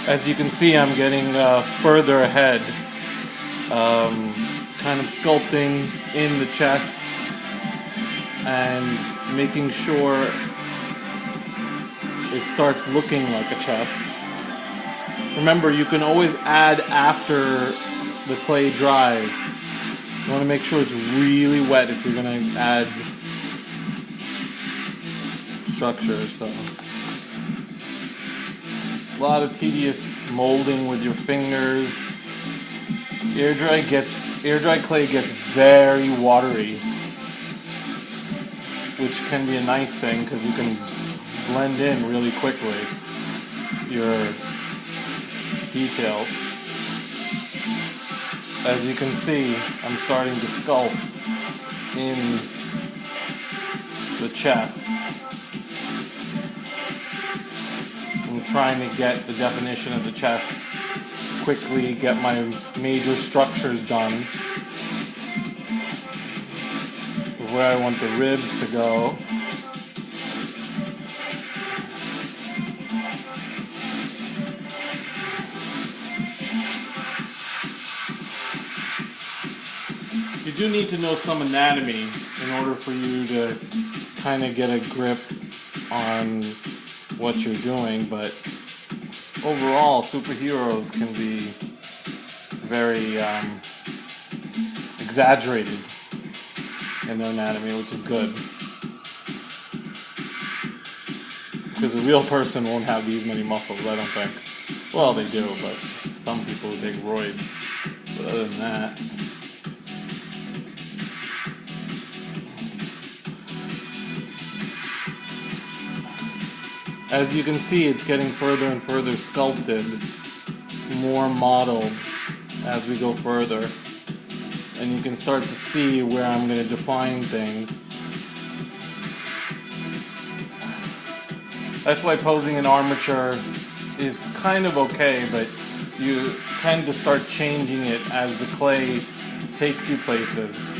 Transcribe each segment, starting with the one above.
As you can see, I'm getting further ahead, kind of sculpting in the chest and making sure it starts looking like a chest. Remember, you can always add after the clay dries. You want to make sure it's really wet if you're going to add structure. So, a lot of tedious molding with your fingers. Air dry clay gets very watery, which can be a nice thing because you can blend in really quickly your details. As you can see, I'm starting to sculpt in the chest. I'm trying to get the definition of the chest quickly, get my major structures done, where I want the ribs to go. You do need to know some anatomy in order for you to kind of get a grip on what you're doing, but overall, superheroes can be very exaggerated in their anatomy, which is good. Because a real person won't have these many muscles, I don't think. Well, they do, but some people take roids. But other than that, as you can see, it's getting further and further sculpted, more modeled as we go further. And you can start to see where I'm going to define things. That's why posing in armature is kind of okay, but you tend to start changing it as the clay takes you places.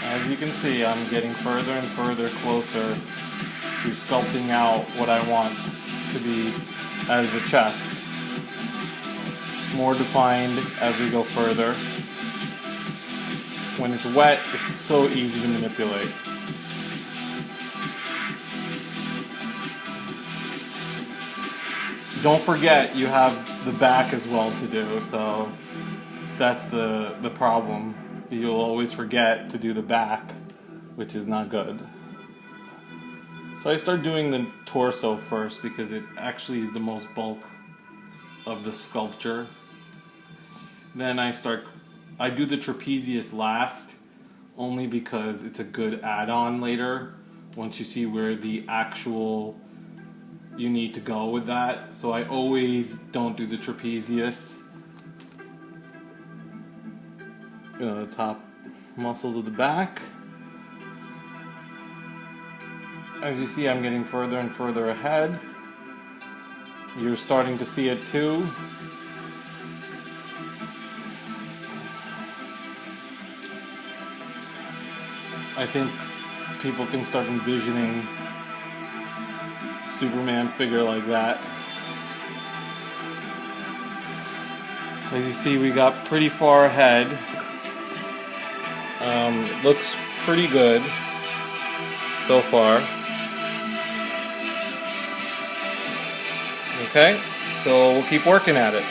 As you can see, I'm getting further and further closer to sculpting out what I want to be as the chest. More defined as we go further. When it's wet, it's so easy to manipulate. Don't forget, you have the back as well to do, so that's the problem. You'll always forget to do the back, which is not good. So I start doing the torso first because it actually is the most bulk of the sculpture. Then I do the trapezius last, only because it's a good add-on later once you see where the actual you need to go with that. So I always don't do the trapezius. The top muscles of the back. As you see, I'm getting further and further ahead. You're starting to see it too. I think people can start envisioning a Superman figure like that. As you see, we got pretty far ahead. Looks pretty good so far. Okay, so we'll keep working at it.